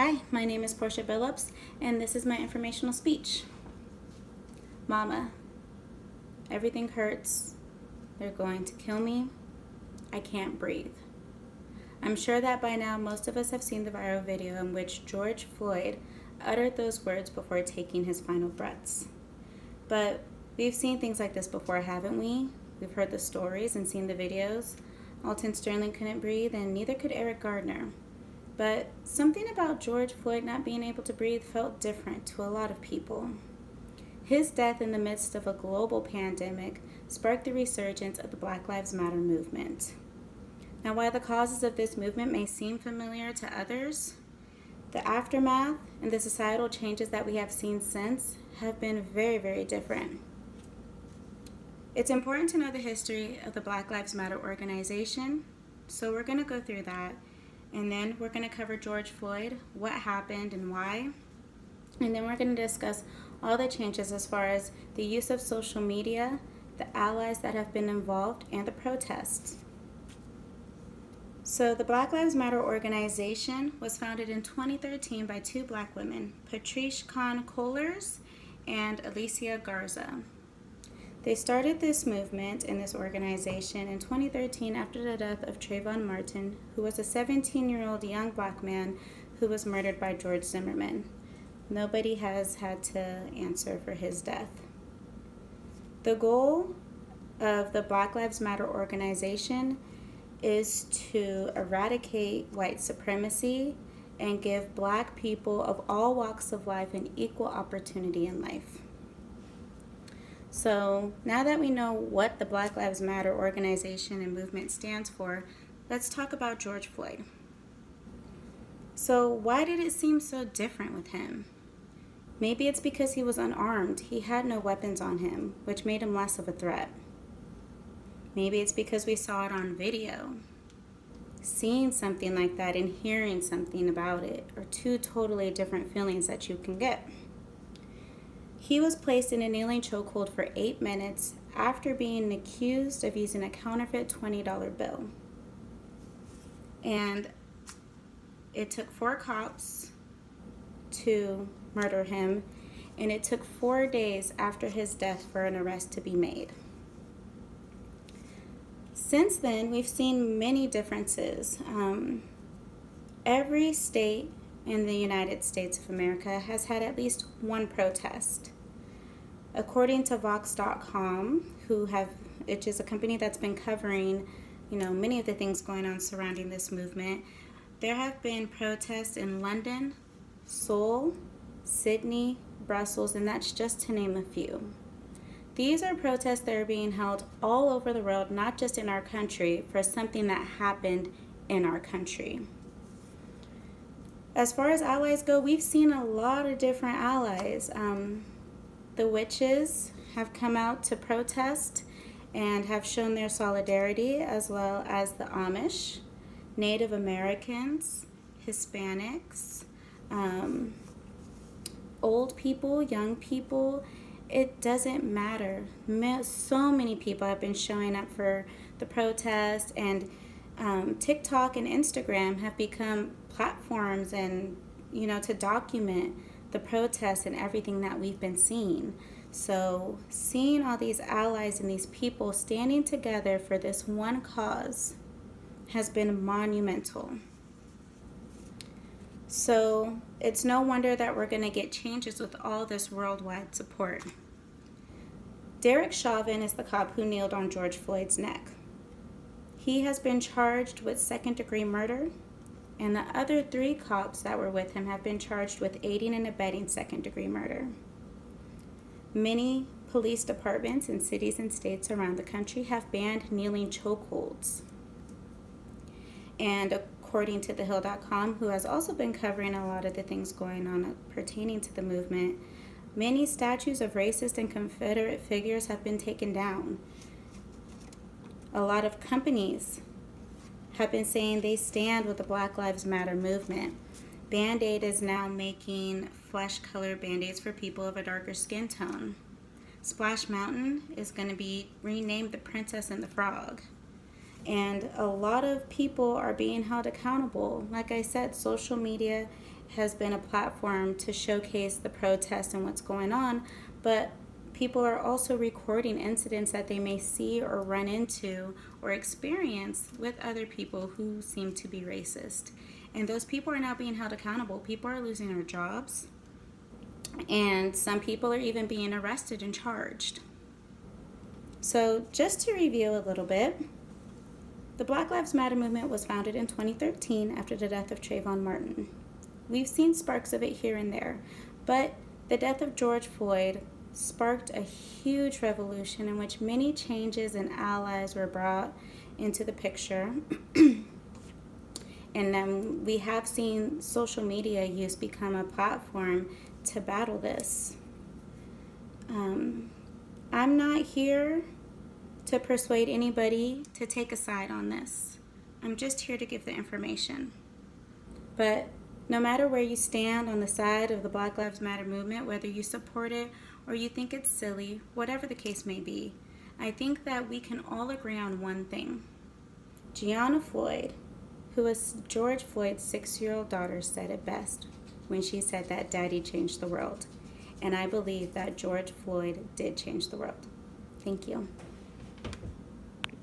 Hi, my name is Portia Billups, and this is my informational speech. Mama, everything hurts. They're going to kill me. I can't breathe. I'm sure that by now most of us have seen the viral video in which George Floyd uttered those words before taking his final breaths. But we've seen things like this before, haven't we? We've heard the stories and seen the videos. Alton Sterling couldn't breathe, and neither could Eric Gardner. But something about George Floyd not being able to breathe felt different to a lot of people. His death in the midst of a global pandemic sparked the resurgence of the Black Lives Matter movement. Now, while the causes of this movement may seem familiar to others, the aftermath and the societal changes that we have seen since have been very, very different. It's important to know the history of the Black Lives Matter organization, so we're going to go through that. And then we're going to cover George Floyd, what happened and why. And then we're going to discuss all the changes as far as the use of social media, the allies that have been involved, and the protests. So the Black Lives Matter organization was founded in 2013 by two Black women, Patrice Kahn-Kohlers and Alicia Garza. They started this movement and this organization in 2013 after the death of Trayvon Martin, who was a 17-year-old young Black man who was murdered by George Zimmerman. Nobody has had to answer for his death. The goal of the Black Lives Matter organization is to eradicate white supremacy and give Black people of all walks of life an equal opportunity in life. So now that we know what the Black Lives Matter organization and movement stands for, let's talk about George Floyd. So why did it seem so different with him? Maybe it's because he was unarmed. He had no weapons on him, which made him less of a threat. Maybe it's because we saw it on video. Seeing something like that and hearing something about it are two totally different feelings that you can get. He was placed in a kneeling chokehold for 8 minutes after being accused of using a counterfeit $20 bill. And it took 4 cops to murder him, and it took 4 days after his death for an arrest to be made. Since then, we've seen many differences. Every state in the United States of America has had at least one protest. According to Vox.com, which is a company that's been covering, many of the things going on surrounding this movement, there have been protests in London, Seoul, Sydney, Brussels, and that's just to name a few. These are protests that are being held all over the world, not just in our country, for something that happened in our country. As far as allies go, we've seen a lot of different allies. The witches have come out to protest and have shown their solidarity, as well as the Amish, Native Americans, Hispanics, old people, young people. It doesn't matter. So many people have been showing up for the protest, and TikTok and Instagram have become platforms and to document the protests and everything that we've been seeing. So seeing all these allies and these people standing together for this one cause has been monumental. So it's no wonder that we're going to get changes with all this worldwide support. Derek Chauvin is the cop who kneeled on George Floyd's neck. He has been charged with second-degree murder, and the other 3 cops that were with him have been charged with aiding and abetting second-degree murder. Many police departments in cities and states around the country have banned kneeling chokeholds. And according to thehill.com, who has also been covering a lot of the things going on pertaining to the movement, many statues of racist and Confederate figures have been taken down. A lot of companies have been saying they stand with the Black Lives Matter movement. Band-Aid is now making flesh-colored Band-Aids for people of a darker skin tone. Splash Mountain is going to be renamed the Princess and the Frog. And a lot of people are being held accountable. Like I said, social media has been a platform to showcase the protests and what's going on, but people are also recording incidents that they may see or run into or experience with other people who seem to be racist. And those people are now being held accountable. People are losing their jobs, and some people are even being arrested and charged. So just to review a little bit, the Black Lives Matter movement was founded in 2013 after the death of Trayvon Martin. We've seen sparks of it here and there, but the death of George Floyd sparked a huge revolution in which many changes and allies were brought into the picture. And then we have seen social media use become a platform to battle this. I'm not here to persuade anybody to take a side on this. I'm just here to give the information. But no matter where you stand on the side of the Black Lives Matter movement, whether you support it or you think it's silly, whatever the case may be, I think that we can all agree on one thing. Gianna Floyd, who was George Floyd's 6-year-old daughter, said it best when she said that daddy changed the world. And I believe that George Floyd did change the world. Thank you.